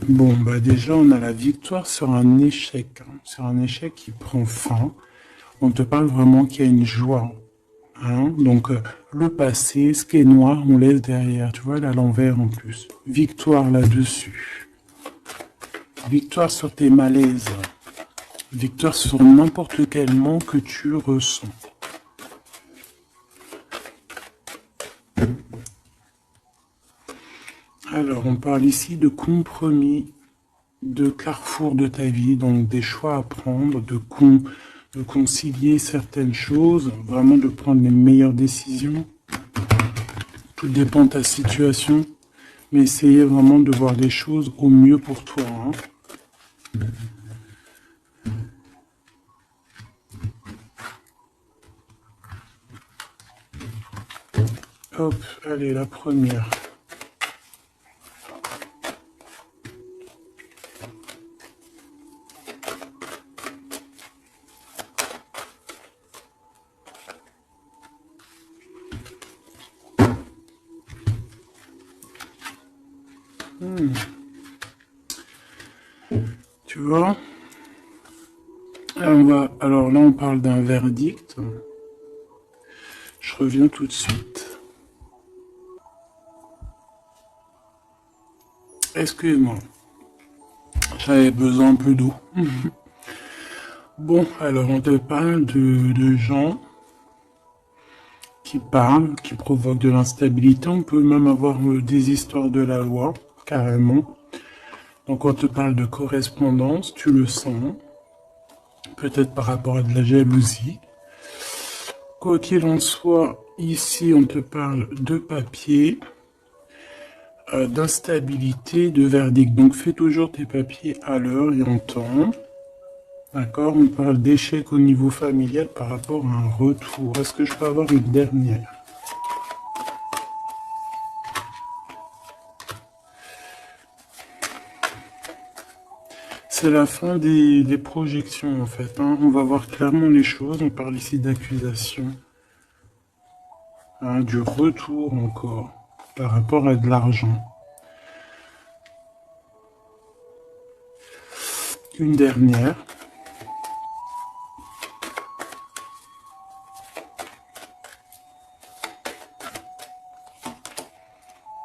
Bon, bah déjà, on a la victoire sur un échec, hein, sur un échec qui prend fin. On te parle vraiment qu'il y a une joie, hein. Donc, le passé, ce qui est noir, on laisse derrière. Tu vois, là, à l'envers en plus. Victoire là-dessus. Victoire sur tes malaises. Victoire sur n'importe quel manque que tu ressens. Alors, on parle ici de compromis, de carrefour de ta vie, donc des choix à prendre, de concilier certaines choses, vraiment de prendre les meilleures décisions. Tout dépend de ta situation, mais essayez vraiment de voir les choses au mieux pour toi, hein. Hop, allez, la première. Tu vois? Alors là, on parle d'un verdict. Je reviens tout de suite. Excuse-moi, j'avais besoin un peu d'eau. Bon, alors on te parle de gens qui parlent, qui provoquent de l'instabilité. On peut même avoir des histoires de la loi, carrément. Donc on te parle de correspondance, tu le sens, peut-être par rapport à de la jalousie. Quoi qu'il en soit, ici on te parle de papier, d'instabilité, de verdict. Donc fais toujours tes papiers à l'heure et en temps. D'accord, on parle d'échec au niveau familial par rapport à un retour. Est-ce que je peux avoir une dernière? C'est la fin des projections en fait, hein. On va voir clairement les choses. On parle ici d'accusation, hein, du retour encore par rapport à de l'argent. Une dernière.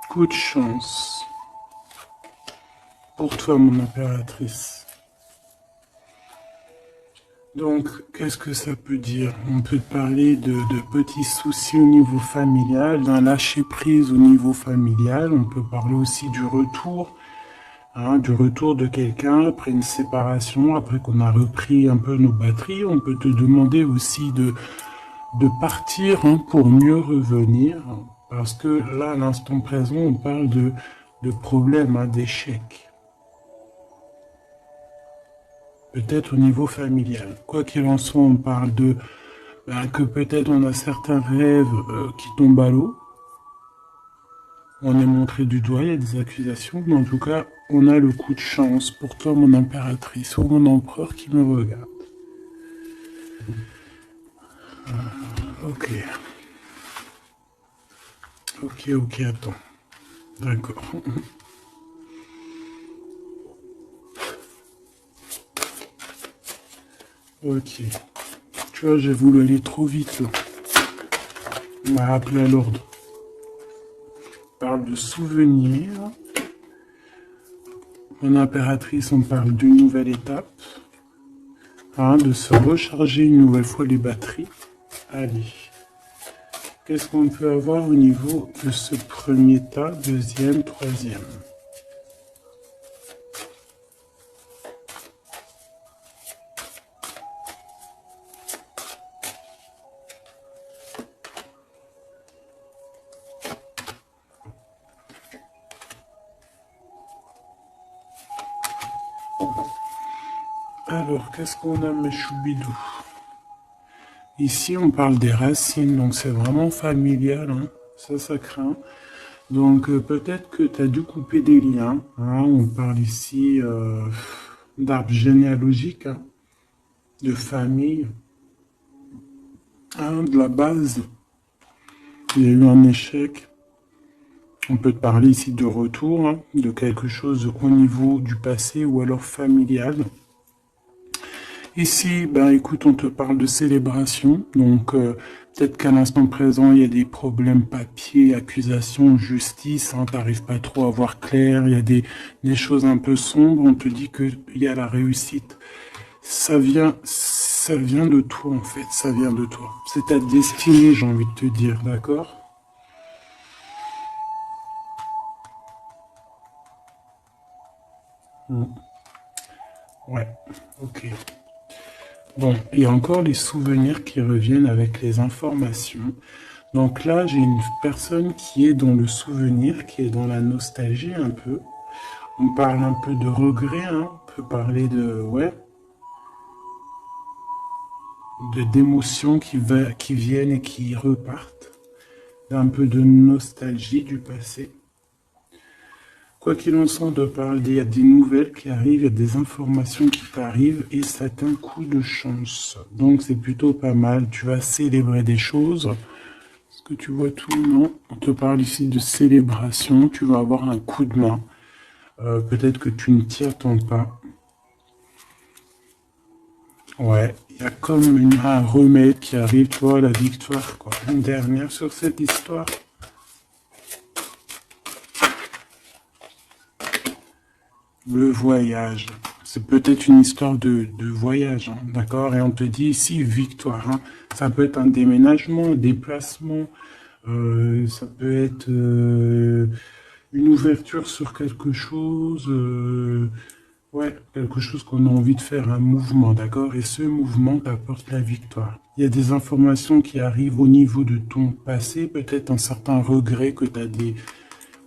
Coup de chance pour toi, mon impératrice. Donc, qu'est-ce que ça peut dire? On peut parler de petits soucis au niveau familial, d'un lâcher-prise au niveau familial. On peut parler aussi du retour, hein, du retour de quelqu'un après une séparation, après qu'on a repris un peu nos batteries. On peut te demander aussi de partir, hein, pour mieux revenir. Parce que là, à l'instant présent, on parle de problèmes, hein, d'échecs. Peut-être au niveau familial. Quoi qu'il en soit, on parle que peut-être on a certains rêves qui tombent à l'eau. On est montré du doigt, il y a des accusations, mais en tout cas, on a le coup de chance pour toi, mon impératrice, ou mon empereur qui me regarde. Ok. Ok, attends. D'accord. Ok. Tu vois, j'ai voulu aller trop vite là. On m'a rappelé à l'ordre. On parle de souvenirs. Mon impératrice, on parle d'une nouvelle étape, hein, de se recharger une nouvelle fois les batteries. Allez. Qu'est-ce qu'on peut avoir au niveau de ce premier tas, deuxième, troisième? Alors, qu'est-ce qu'on a, mes choubidous? Ici, on parle des racines, donc c'est vraiment familial, hein. Ça craint. Donc, peut-être que tu as dû couper des liens, hein. On parle ici d'arbre généalogique, hein, de famille, hein, de la base. Il y a eu un échec. On peut te parler ici de retour, hein, de quelque chose au niveau du passé ou alors familial. Ici, ben écoute, on te parle de célébration. Donc, peut-être qu'à l'instant présent, il y a des problèmes papier, accusations, justice. Hein, t'arrives pas trop à voir clair. Il y a des choses un peu sombres. On te dit qu'il y a la réussite. Ça vient de toi, en fait. Ça vient de toi. C'est ta destinée, j'ai envie de te dire, d'accord? Ouais, ok. Bon, il y a encore les souvenirs qui reviennent avec les informations. Donc là, j'ai une personne qui est dans le souvenir, qui est dans la nostalgie un peu. On parle un peu de regret, hein. On peut parler de, ouais, d'émotions qui viennent et qui repartent. Un peu de nostalgie du passé. Quoi qu'il en soit, il y a des nouvelles qui arrivent, il y a des informations qui t'arrivent et c'est un coup de chance. Donc c'est plutôt pas mal. Tu vas célébrer des choses. Est-ce que tu vois tout? Non. On te parle ici de célébration. Tu vas avoir un coup de main. Peut-être que tu ne t'y attends pas. Ouais, il y a comme un remède qui arrive, tu vois, la victoire, quoi. Une dernière sur cette histoire. Le voyage. C'est peut-être une histoire de voyage, hein, d'accord? Et on te dit ici victoire. Hein. Ça peut être un déménagement, un déplacement. Ça peut être une ouverture sur quelque chose. Ouais, quelque chose qu'on a envie de faire, un mouvement, d'accord? Et ce mouvement t'apporte la victoire. Il y a des informations qui arrivent au niveau de ton passé, peut-être un certain regret que tu as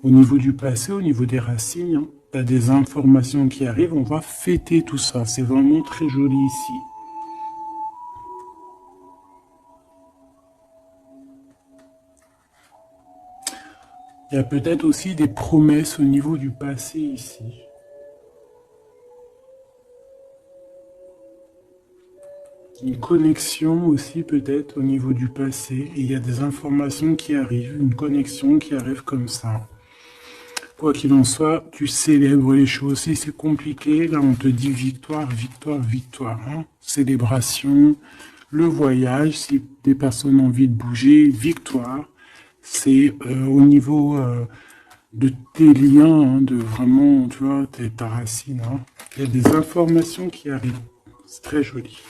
au niveau du passé, au niveau des racines. Hein. Tu as des informations qui arrivent, on va fêter tout ça. C'est vraiment très joli ici. Il y a peut-être aussi des promesses au niveau du passé ici. Une connexion aussi peut-être au niveau du passé. Et il y a des informations qui arrivent, une connexion qui arrive comme ça. Quoi qu'il en soit, tu célèbres les choses. Si c'est compliqué, là on te dit victoire, victoire, victoire. Hein. Célébration, le voyage, si des personnes ont envie de bouger, victoire. C'est au niveau de tes liens, hein, de vraiment, tu vois, ta racine. Hein. Il y a des informations qui arrivent. C'est très joli.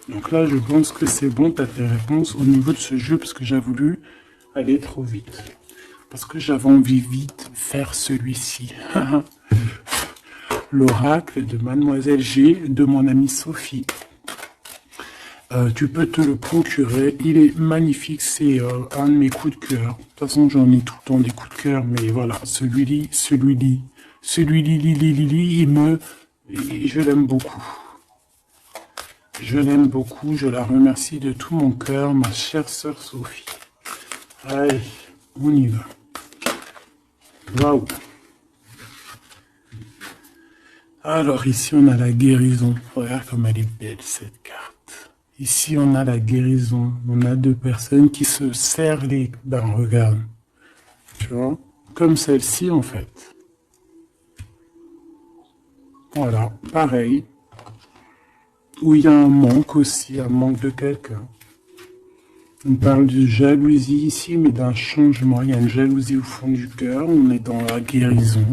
Donc là, je pense que c'est bon, tu as tes réponses au niveau de ce jeu, parce que j'ai voulu aller trop vite. Parce que j'avais envie vite faire celui-ci. L'oracle de Mademoiselle G de mon amie Sophie. Tu peux te le procurer. Il est magnifique. C'est un de mes coups de cœur. De toute façon, j'en ai tout le temps des coups de cœur. Mais voilà, celui-là, je l'aime beaucoup. Je l'aime beaucoup. Je la remercie de tout mon cœur, ma chère sœur Sophie. Allez, on y va. Waouh. Alors ici on a la guérison. Regarde comme elle est belle cette carte. Ici on a la guérison. On a deux personnes qui se serrent les... Ben regarde. Tu vois? Comme celle-ci en fait. Voilà, pareil. Où il y a un manque aussi, un manque de quelqu'un. On parle de jalousie ici, mais d'un changement. Il y a une jalousie au fond du cœur. On est dans la guérison.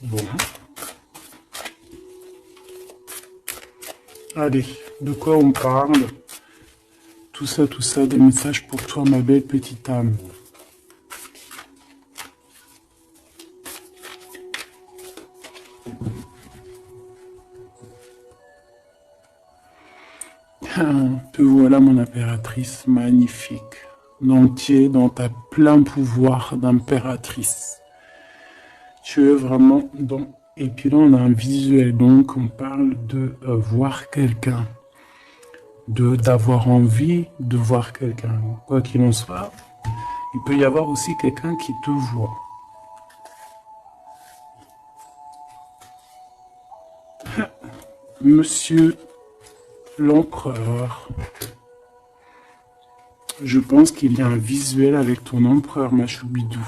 Bon. Allez, de quoi on parle? Tout ça, des messages pour toi, ma belle petite âme. Te voilà, mon impératrice magnifique. Entier dans ta plein pouvoir d'impératrice. Tu es vraiment dans... Et puis là, on a un visuel, donc on parle de voir quelqu'un. D'avoir envie de voir quelqu'un. Quoi qu'il en soit, il peut y avoir aussi quelqu'un qui te voit. Monsieur l'empereur. Je pense qu'il y a un visuel avec ton empereur, ma choubidou.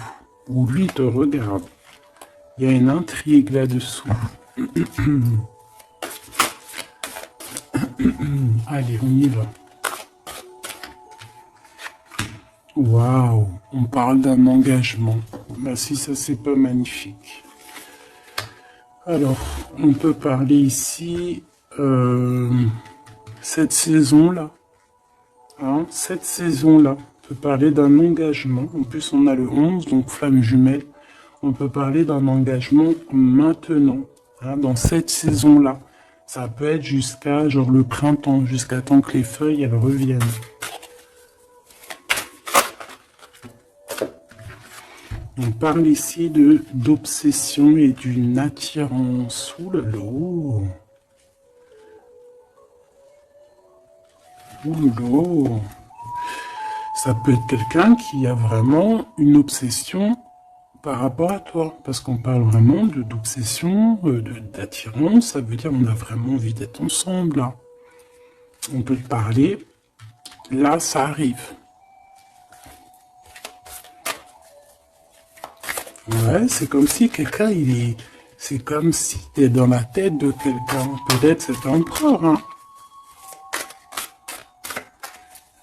ou lui te regarde. Il y a une intrigue là-dessous. Allez, on y va. Waouh, on parle d'un engagement. Bah si, ça c'est pas magnifique. Alors, on peut parler ici, cette saison-là. Hein, cette saison-là, on peut parler d'un engagement. En plus, on a le 11, donc flamme jumelle. On peut parler d'un engagement maintenant, hein, dans cette saison-là. Ça peut être jusqu'à genre le printemps, jusqu'à temps que les feuilles elles reviennent. On parle ici d'obsession et d'une attirance. Ouh là là. Ouh là. Ça peut être quelqu'un qui a vraiment une obsession par rapport à toi, parce qu'on parle vraiment d'obsession, d'attirance, ça veut dire on a vraiment envie d'être ensemble, là. On peut te parler, là ça arrive. Ouais, c'est comme si quelqu'un, c'est comme si t'es dans la tête de quelqu'un, peut-être c'est un empereur, hein.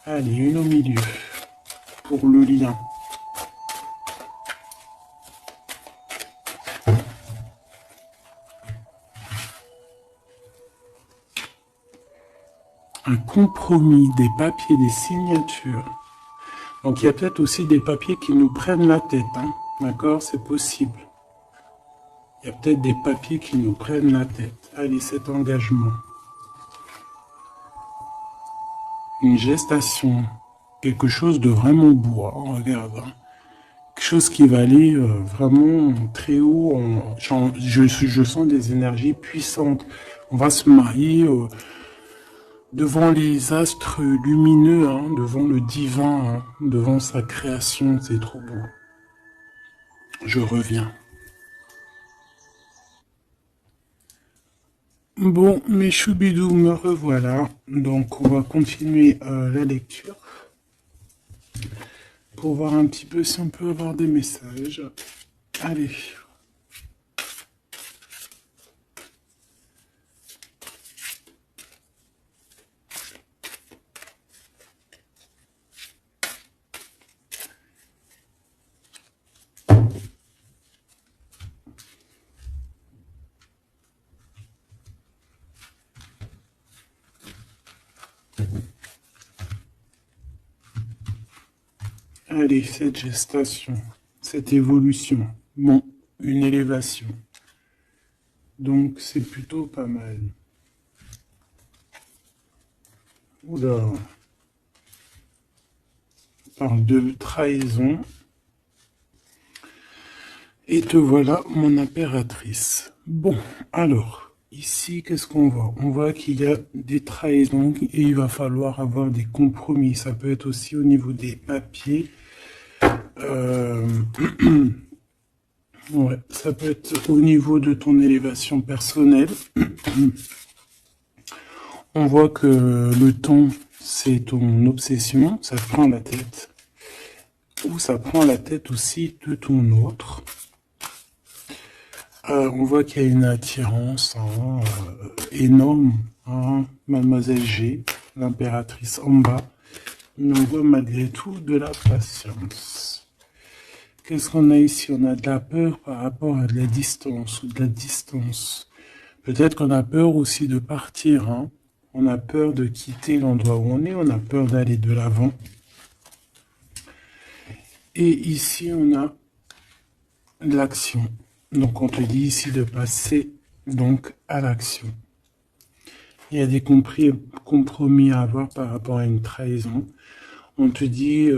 Allez, une au milieu, pour le lien. Un compromis, des papiers, des signatures. Donc il y a peut-être aussi des papiers qui nous prennent la tête, hein. D'accord, c'est possible. Il y a peut-être des papiers qui nous prennent la tête. Allez, cet engagement. Une gestation. Quelque chose de vraiment beau, hein, regarde. Hein. Quelque chose qui va aller vraiment très haut. Je sens des énergies puissantes. On va se marier devant les astres lumineux, hein, devant le divin, hein, devant sa création. C'est trop beau. Je reviens. Bon, mes choubidous, me revoilà. Donc, on va continuer la lecture pour voir un petit peu si on peut avoir des messages. Allez. Allez, cette gestation, cette évolution, bon, une élévation. Donc, c'est plutôt pas mal. Oula. On parle de trahison. Et te voilà, mon impératrice. Bon, alors, ici, qu'est-ce qu'on voit? On voit qu'il y a des trahisons et il va falloir avoir des compromis. Ça peut être aussi au niveau des papiers. Ouais, ça peut être au niveau de ton élévation personnelle. On voit que le temps, c'est ton obsession, ça te prend la tête. Ou ça prend la tête aussi de ton autre. On voit qu'il y a une attirance hein, énorme. Hein, Mademoiselle G, l'impératrice en bas. Mais on voit malgré tout de la patience. Qu'est-ce qu'on a ici? On a de la peur par rapport à de la distance ou de la distance. Peut-être qu'on a peur aussi de partir. Hein. On a peur de quitter l'endroit où on est. On a peur d'aller de l'avant. Et ici, on a l'action. Donc, on te dit ici de passer donc à l'action. Il y a des compromis à avoir par rapport à une trahison. On te dit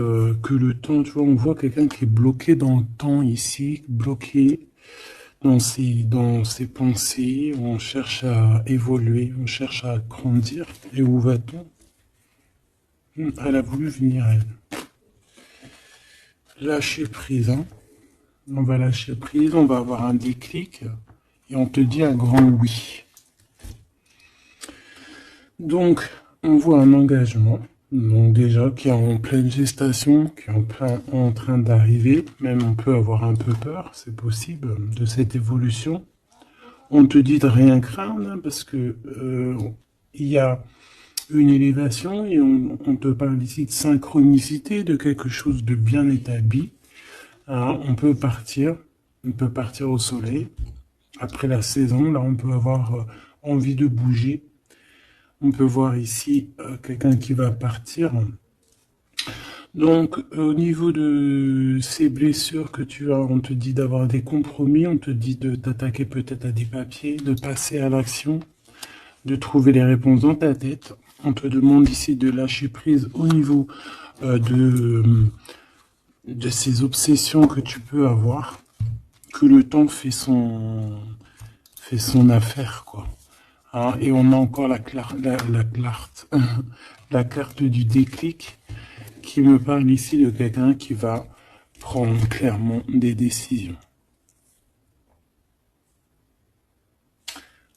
que le temps, tu vois, on voit quelqu'un qui est bloqué dans le temps ici, bloqué dans ses pensées. On cherche à évoluer, on cherche à grandir. Et où va-t-on? Elle a voulu venir, elle. Lâcher prise, hein. On va lâcher prise, on va avoir un déclic et on te dit un grand oui. Donc, on voit un engagement. Donc déjà, qui est en pleine gestation, qui est en train d'arriver. Même on peut avoir un peu peur, c'est possible, de cette évolution. On te dit de rien craindre, hein, parce que il y a une élévation et on te parle ici de synchronicité, de quelque chose de bien établi. Alors, on peut partir au soleil. Après la saison, là, on peut avoir envie de bouger. On peut voir ici quelqu'un qui va partir. Donc, au niveau de ces blessures que tu as, on te dit d'avoir des compromis, on te dit de t'attaquer peut-être à des papiers, de passer à l'action, de trouver les réponses dans ta tête. On te demande ici de lâcher prise au niveau euh, de, de ces obsessions que tu peux avoir, que le temps fait son affaire, quoi. Hein, et on a encore la carte du déclic qui me parle ici de quelqu'un qui va prendre clairement des décisions.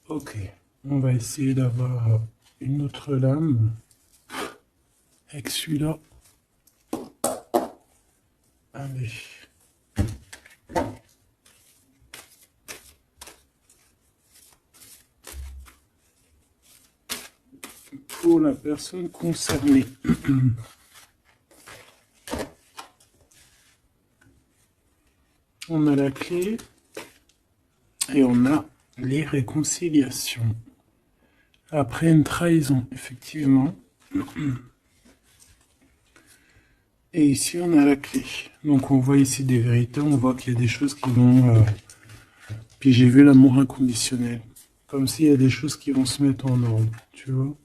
Ok, on va essayer d'avoir une autre lame avec celui-là. Allez. Pour la personne concernée. On a la clé et on a les réconciliations. Après une trahison, effectivement. Et ici, on a la clé. Donc, on voit ici des vérités. On voit qu'il y a des choses qui vont... Puis j'ai vu l'amour inconditionnel. Comme s'il y a des choses qui vont se mettre en ordre. Tu vois?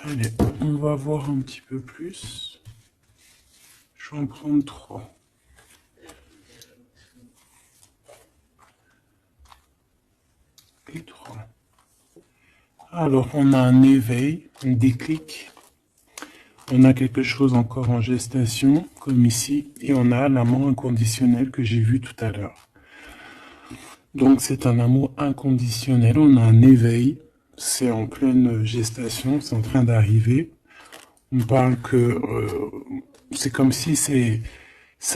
Allez, on va voir un petit peu plus. Je vais en prendre 3. Et 3. Alors, on a un éveil, un déclic. On a quelque chose encore en gestation, comme ici. Et on a l'amour inconditionnel que j'ai vu tout à l'heure. Donc, c'est un amour inconditionnel. On a un éveil. C'est en pleine gestation. C'est en train d'arriver. On parle que c'est comme si c'est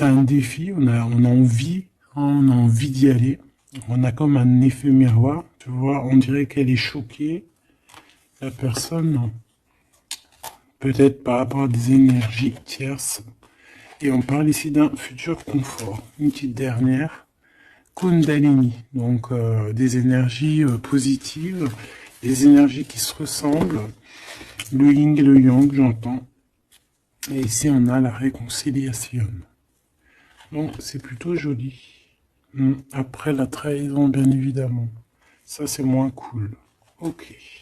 un défi. On a envie, hein, on a envie d'y aller. On a comme un effet miroir. Tu vois, on dirait qu'elle est choquée. La personne, peut-être par rapport à des énergies tierces. Et on parle ici d'un futur confort. Une petite dernière. Kundalini. Donc des énergies positives. Des énergies qui se ressemblent. Le yin et le yang, j'entends. Et ici, on a la réconciliation. Donc, c'est plutôt joli. Après la trahison, bien évidemment. Ça, c'est moins cool. Ok.